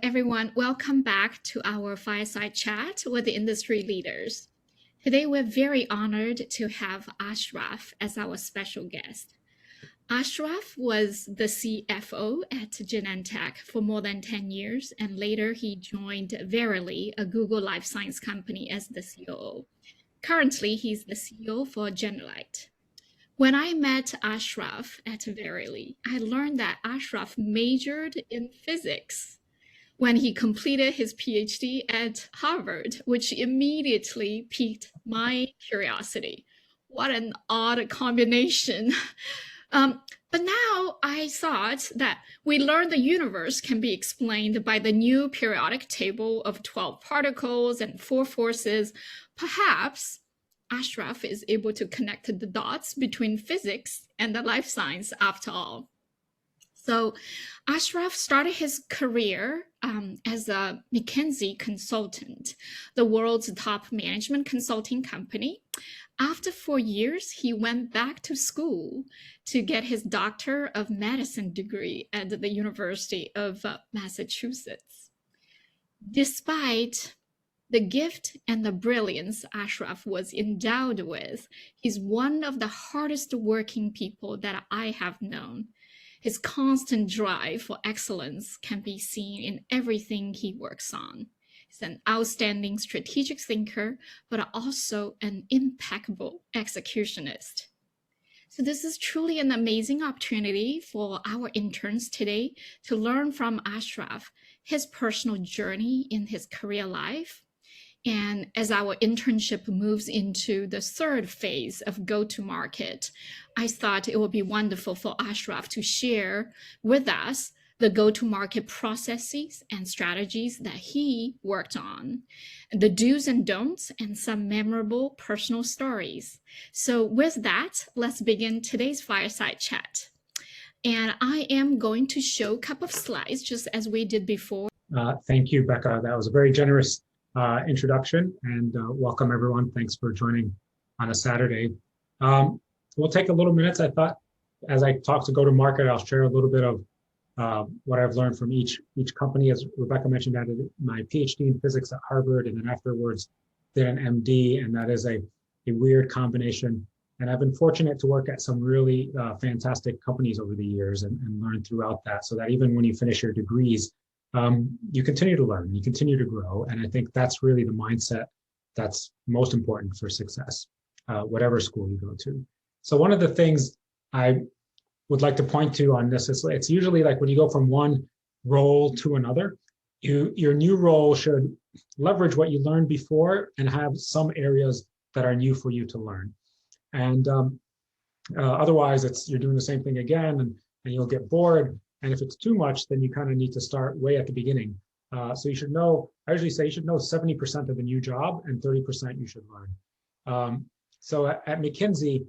everyone. Welcome back to our Fireside Chat with the industry leaders. Today, we're very honored to have Ashraf as our special guest. Ashraf was the CFO at Genentech for more than 10 years, and later he joined Verily, a Google life science company, as the COO. Currently, he's the CEO for Genelite. When I met Ashraf at Verily, I learned that Ashraf majored in physics when he completed his PhD at Harvard, which immediately piqued my curiosity. What an odd combination. But now I thought that we learned the universe can be explained by the new periodic table of 12 particles and 4 forces. Perhaps Ashraf is able to connect the dots between physics and the life science after all. So Ashraf started his career as a McKinsey consultant, the world's top management consulting company. After 4 years, he went back to school to get his Doctor of Medicine degree at the University of Massachusetts. Despite the gift and the brilliance Ashraf was endowed with, he's one of the hardest working people that I have known. His constant drive for excellence can be seen in everything he works on. He's an outstanding strategic thinker, but also an impeccable executionist. So this is truly an amazing opportunity for our interns today to learn from Ashraf, his personal journey in his career life. And as our internship moves into the third phase of go-to-market, I thought it would be wonderful for Ashraf to share with us the go-to-market processes and strategies that he worked on, the do's and don'ts, and some memorable personal stories. So with that, let's begin today's Fireside Chat. And I am going to show a couple of slides just as we did before. Thank you, Becca. That was a very generous introduction, and welcome everyone. Thanks for joining on a Saturday. We'll take a little minutes. I thought as I talk to go-to-market, I'll share a little bit of what I've learned from each company. As Rebecca mentioned, I did my PhD in physics at Harvard, and then afterwards did an MD, and that is a weird combination. And I've been fortunate to work at some really fantastic companies over the years and learn throughout that, so that even when you finish your degrees, you continue to learn, you continue to grow. And I think that's really the mindset that's most important for success, whatever school you go to. So one of the things I would like to point to on this is it's usually like when you go from one role to another, your new role should leverage what you learned before and have some areas that are new for you to learn. And otherwise, you're doing the same thing again, and you'll get bored. And if it's too much, then you kind of need to start way at the beginning. So you should know, I usually say you should know 70% of the new job and 30% you should learn. So at McKinsey,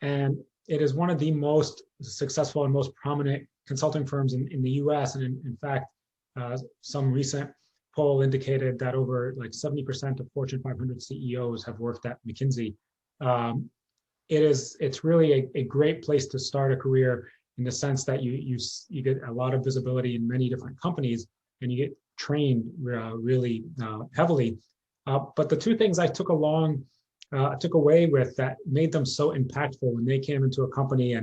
and it is one of the most successful and most prominent consulting firms in the US. And in fact, some recent poll indicated that over like 70% of Fortune 500 CEOs have worked at McKinsey. It's really a great place to start a career, in the sense that you get a lot of visibility in many different companies, and you get trained really heavily. But the two things I took away with that made them so impactful when they came into a company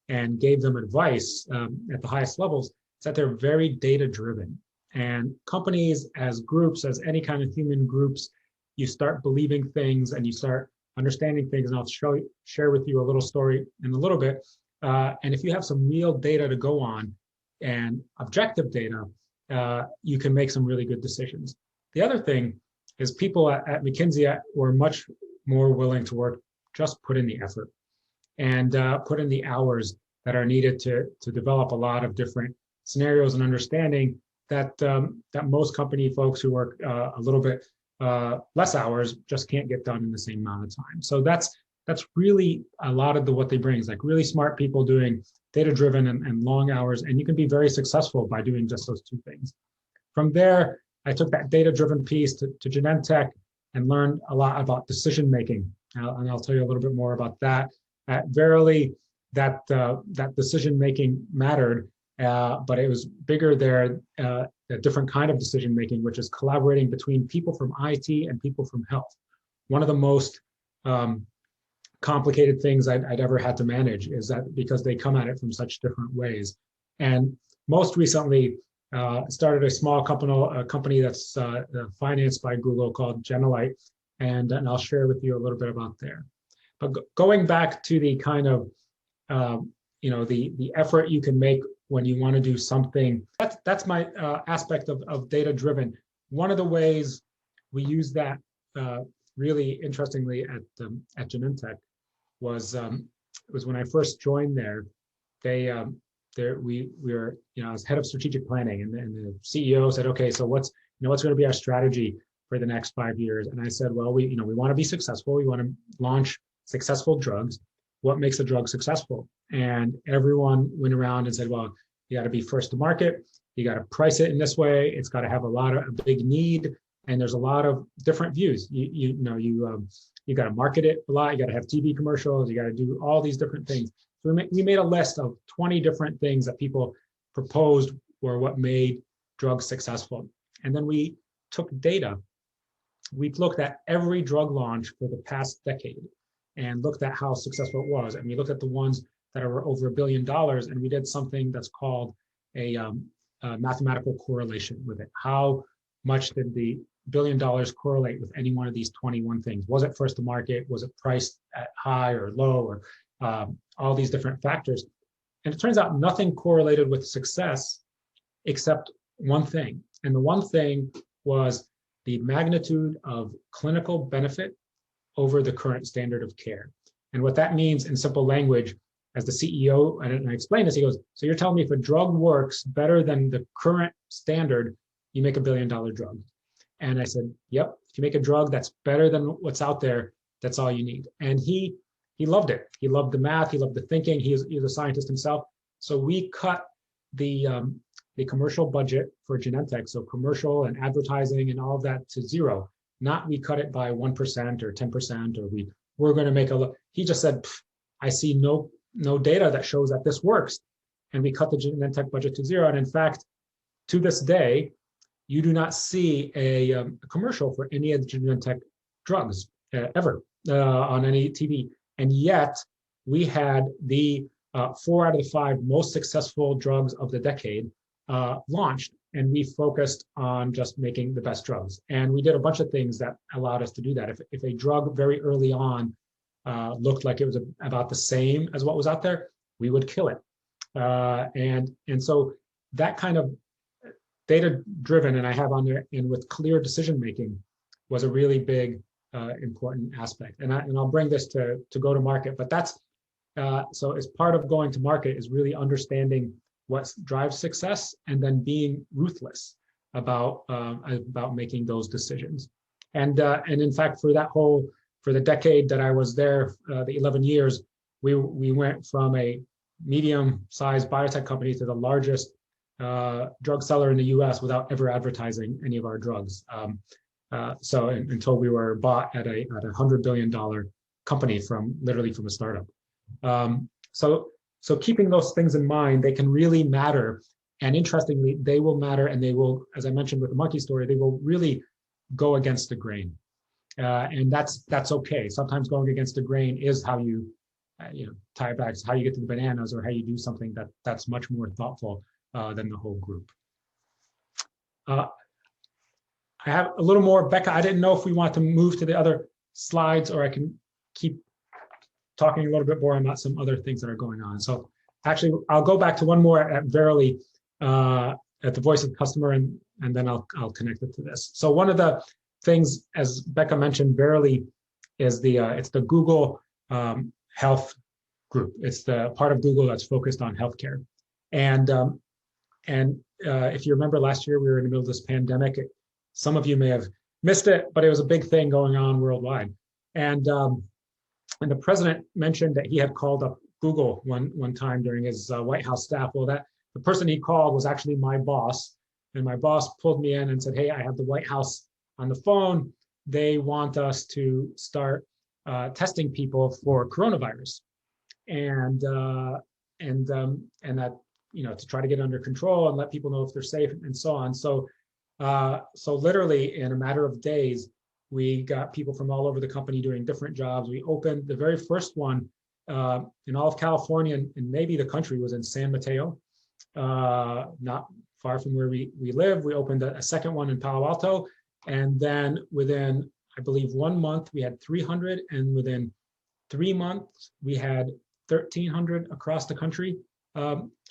and gave them advice at the highest levels, is that they're very data driven. And companies, as groups, as any kind of human groups, you start believing things and you start understanding things. And I'll share with you a little story in a little bit. And if you have some real data to go on and objective data, you can make some really good decisions. The other thing is people at McKinsey were much more willing to work, just put in the effort and put in the hours that are needed to develop a lot of different scenarios and understanding that most company folks who work a little bit less hours just can't get done in the same amount of time. So that's really a lot of what they bring is like really smart people doing data-driven and long hours, and you can be very successful by doing just those two things. From there, I took that data-driven piece to Genentech and learned a lot about decision-making, and I'll tell you a little bit more about that. At Verily, that decision-making mattered, but it was bigger there, a different kind of decision making, which is collaborating between people from IT and people from health. One of the most complicated things I'd ever had to manage is that because they come at it from such different ways. And most recently, started a small company that's financed by Google called Genelite, and I'll share with you a little bit about there. But going back to the kind of the effort you can make when you want to do something, that's my aspect of data driven. One of the ways we use that really interestingly at Genentech was when I first joined there. We were, I was head of strategic planning, and the CEO said, okay, so what's going to be our strategy for the next 5 years? And I said, well, we want to be successful. We want to launch successful drugs. What makes a drug successful? And everyone went around and said, well, you got to be first to market. You got to price it in this way. It's got to have a big need. And there's a lot of different views. You got to market it a lot. You got to have TV commercials. You got to do all these different things. So we made a list of 20 different things that people proposed were what made drugs successful. And then we took data. We looked at every drug launch for the past decade and looked at how successful it was. And we looked at the ones that are over $1 billion, and we did something that's called a mathematical correlation with it. How much did the $1 billion correlate with any one of these 21 things? Was it first to market? Was it priced at high or low, or all these different factors? And it turns out nothing correlated with success except one thing. And the one thing was the magnitude of clinical benefit over the current standard of care. And what that means in simple language, as the CEO, and I explained this, he goes, so you're telling me if a drug works better than the current standard, you make $1 billion drug. And I said, yep, if you make a drug that's better than what's out there, that's all you need. And he loved it. He loved the math. He loved the thinking. He's a scientist himself. So we cut the commercial budget for Genentech, so commercial and advertising and all of that, to zero. Not we cut it by 1% or 10%, or we're going to make he just said, I see no data that shows that this works. And we cut the Genentech budget to zero. And in fact, to this day, you do not see a commercial for any of the Genentech drugs ever on any TV. And yet we had the 4 out of the 5 most successful drugs of the decade launched, and we focused on just making the best drugs. And we did a bunch of things that allowed us to do that. If a drug very early on looked like it was about the same as what was out there, we would kill it. And so that kind of data driven, and I have on there, and with clear decision making, was a really big important aspect. And I'll bring this to go to market, but that's so as part of going to market is really understanding what drives success and then being ruthless about making those decisions. And in fact, for the decade that I was there, the 11 years, we went from a medium-sized biotech company to the largest drug seller in the U.S. without ever advertising any of our drugs. So until we were bought at a $100 billion company literally from a startup. So keeping those things in mind, they can really matter. And interestingly, they will matter, and they will, as I mentioned with the monkey story, they will really go against the grain. And that's okay. Sometimes going against the grain is how you tie it back. It's how you get to the bananas, or how you do something that's much more thoughtful than the whole group. I have a little more. Becca, I didn't know if we want to move to the other slides, or I can keep talking a little bit more about some other things that are going on. So actually, I'll go back to one more at Verily, at the voice of the customer, and then I'll connect it to this. So one of the things, as Becca mentioned, Verily is it's the Google Health group. It's the part of Google that's focused on healthcare. And if you remember last year, we were in the middle of this pandemic. Some of you may have missed it, but it was a big thing going on worldwide. And the president mentioned that he had called up Google one time during his White House staff. Well, the person he called was actually my boss. And my boss pulled me in and said, hey, I have the White House on the phone. They want us to start testing people for coronavirus. And that to try to get under control and let people know if they're safe and so on. So literally in a matter of days, we got people from all over the company doing different jobs. We opened the very first one in all of California and maybe the country was in San Mateo, not far from where we live. We opened a second one in Palo Alto. And then within, I believe, 1 month, we had 300. And within 3 months, we had 1,300 across the country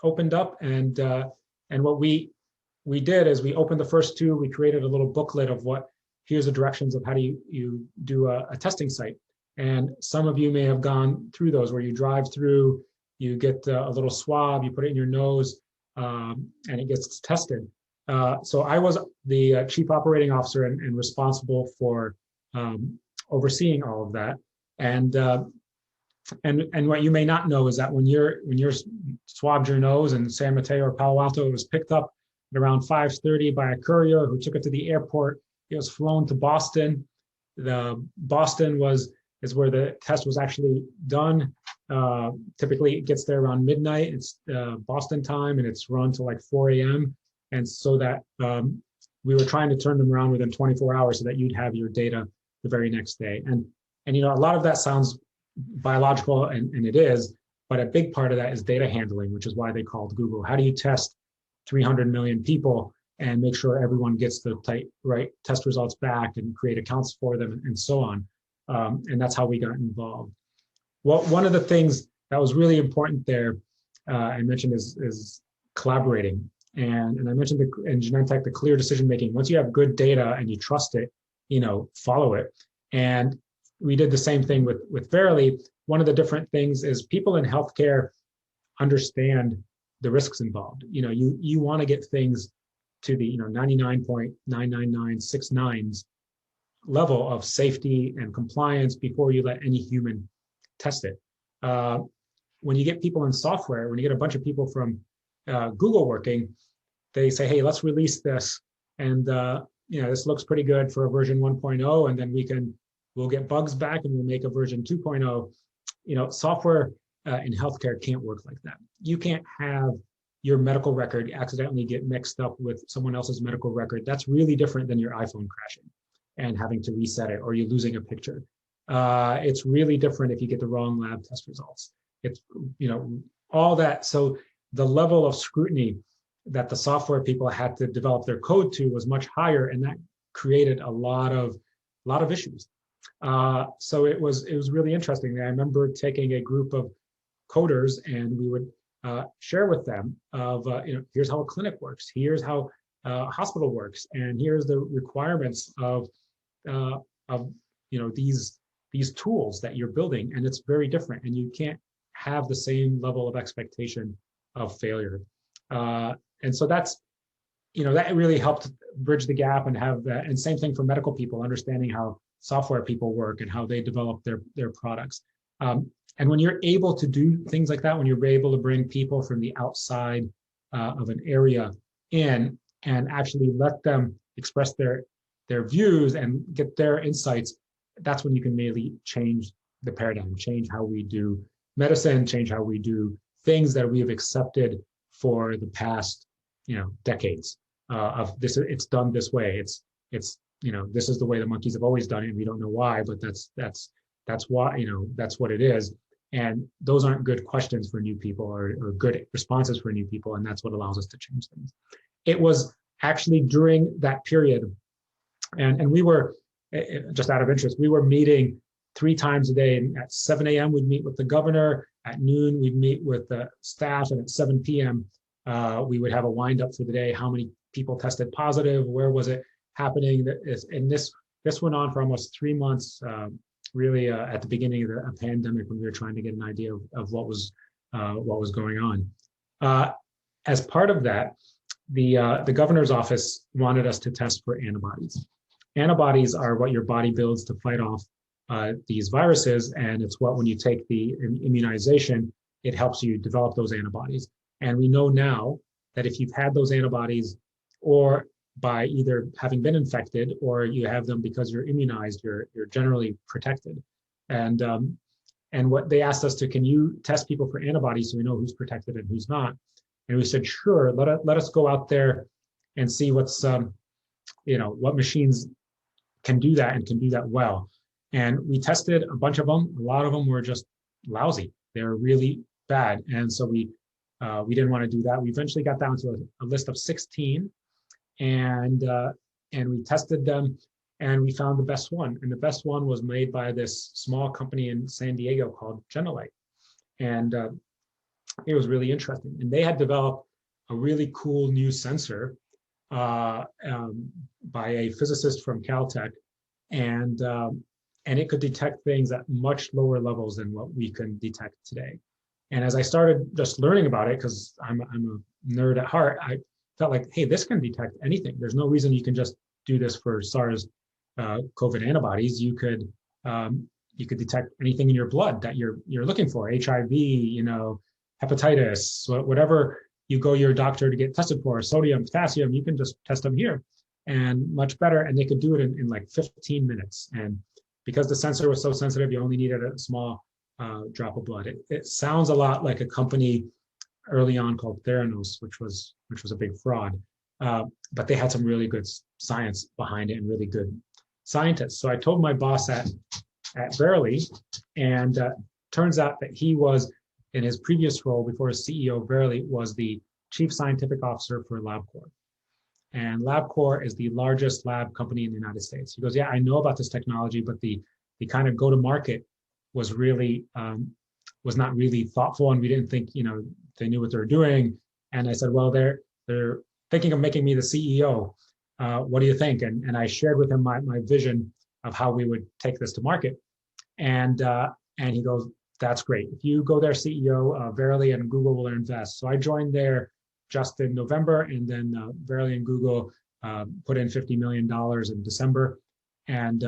opened up. And what we did is we opened the first two. We created a little booklet of here's the directions of how do you do a testing site. And some of you may have gone through those where you drive through, you get a little swab, you put it in your nose, and it gets tested. So I was the chief operating officer and responsible for overseeing all of that. And what you may not know is that when you're swabbed your nose in San Mateo or Palo Alto, it was picked up at around 5:30 by a courier who took it to the airport. It was flown to Boston. The Boston is where the test was actually done. Typically, it gets there around midnight. It's Boston time, and it's run till like 4 a.m. And so that we were trying to turn them around within 24 hours so that you'd have your data the very next day. And a lot of that sounds biological, and it is, but a big part of that is data handling, which is why they called Google. How do you test 300 million people and make sure everyone gets the right test results back and create accounts for them and so on? And that's how we got involved. Well, one of the things that was really important there, I mentioned is collaborating. And I mentioned in Genentech, the clear decision making. Once you have good data and you trust it, follow it. And we did the same thing with Verily. One of the different things is people in healthcare understand the risks involved. You want to get things to the 99.99969s level of safety and compliance before you let any human test it. When you get people in software, when you get a bunch of people from Google working, they say, hey, let's release this. And this looks pretty good for a version 1.0, and then we'll get bugs back and we'll make a version 2.0. Software in healthcare can't work like that. You can't have your medical record accidentally get mixed up with someone else's medical record. That's really different than your iPhone crashing and having to reset it, or you losing a picture. It's really different if you get the wrong lab test results. It's, all that. So the level of scrutiny that the software people had to develop their code to was much higher, and that created a lot of issues. So it was really interesting. I remember taking a group of coders, and we would share with them of here's how a clinic works, here's how a hospital works, and here's the requirements of these tools that you're building, and it's very different, and you can't have the same level of expectation of failure. And so that's that really helped bridge the gap and have that. And same thing for medical people, understanding how software people work and how they develop their products. And when you're able to do things like that, when you're able to bring people from the outside of an area in and actually let them express their views and get their insights, that's when you can really change the paradigm, change how we do medicine, change how we do things that we have accepted for the past decades of this. It's done this way. It's this is the way the monkeys have always done it, and we don't know why, but that's why, that's what it is. And those aren't good questions for new people or good responses for new people, and that's what allows us to change things. It was actually during that period, and we were, just out of interest, we were meeting 3 times a day. At 7 a.m. we'd meet with the governor. At noon we'd meet with the staff, and at 7 p.m. We would have a wind up for the day. How many people tested positive? Where was it happening? And this went on for almost 3 months. Really, at the beginning of the pandemic, when we were trying to get an idea of what was going on. As part of that, the governor's office wanted us to test for antibodies. Antibodies are what your body builds to fight off these viruses, and it's what, when you take the immunization, it helps you develop those antibodies. And we know now that if you've had those antibodies, or by either having been infected or you have them because you're immunized, you're generally protected. And what they asked us to, can you test people for antibodies so we know who's protected and who's not? And we said, sure, let us go out there and see what's, what machines can do that and can do that well. And we tested a bunch of them. A lot of them were just lousy. They were really bad. And so we didn't want to do that. We eventually got down to a list of 16, and we tested them, and we found the best one. And the best one was made by this small company in San Diego called Genelite. And it was really interesting. And they had developed a really cool new sensor by a physicist from Caltech, and it could detect things at much lower levels than what we can detect today. And as I started just learning about it, because I'm a nerd at heart, I felt like, hey, this can detect anything. There's no reason you can just do this for SARS COVID antibodies. You could detect anything in your blood that you're looking for, HIV, hepatitis, whatever you go to your doctor to get tested for, sodium, potassium, you can just test them here, and much better. And they could do it in like 15 minutes. And because the sensor was so sensitive, you only needed a small drop of blood. It sounds a lot like a company early on called Theranos, which was a big fraud. But they had some really good science behind it and really good scientists. So I told my boss at Verily, and turns out that he was, in his previous role before as CEO of Verily, was the chief scientific officer for LabCorp. And LabCorp is the largest lab company in the United States. He goes, yeah, I know about this technology, but the kind of go-to-market was really was not really thoughtful, and we didn't think they knew what they were doing. And I said, well, they're thinking of making me the CEO. What do you think? And I shared with him my vision of how we would take this to market. And he goes, that's great. If you go there CEO, Verily and Google will invest. So I joined there just in November, and then Verily and Google put in $50 million in December. And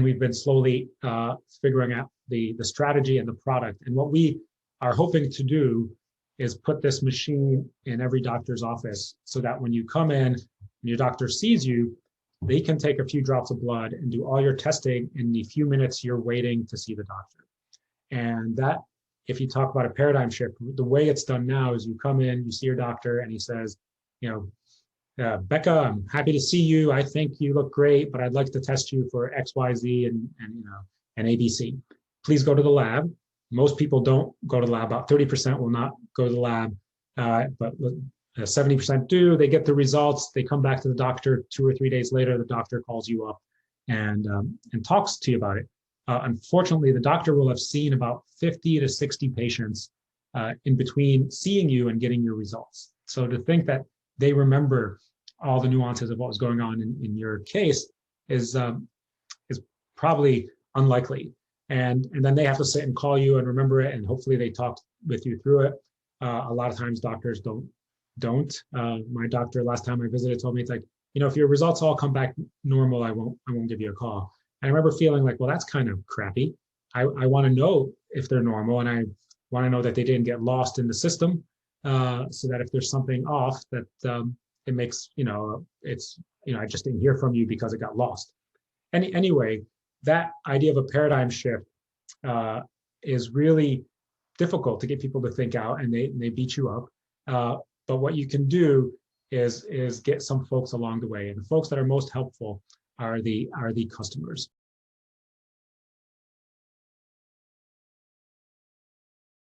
we've been slowly figuring out the strategy and the product. And what we are hoping to do is put this machine in every doctor's office, so that when you come in and your doctor sees you, they can take a few drops of blood and do all your testing in the few minutes you're waiting to see the doctor. And that, if you talk about a paradigm shift, the way it's done now is you come in, you see your doctor, and he says, Becca, I'm happy to see you. I think you look great, but I'd like to test you for X, Y, Z, and ABC. Please go to the lab. Most people don't go to the lab. About 30% will not go to the lab, but 70% do. They get the results. They come back to the doctor 2 or 3 days later. The doctor calls you up and talks to you about it. Unfortunately, the doctor will have seen about 50 to 60 patients in between seeing you and getting your results. So to think that they remember all the nuances of what was going on in your case is probably unlikely. And then they have to sit and call you and remember it, and hopefully they talk with you through it. A lot of times doctors don't. My doctor last time I visited told me, it's like, if your results all come back normal, I won't give you a call. And I remember feeling like, well, that's kind of crappy. I want to know if they're normal, and I want to know that they didn't get lost in the system, so that if there's something off, that it makes, I just didn't hear from you because it got lost. Anyway, that idea of a paradigm shift is really difficult to get people to think out, and they beat you up. But what you can do is get some folks along the way, and the folks that are most helpful are the customers.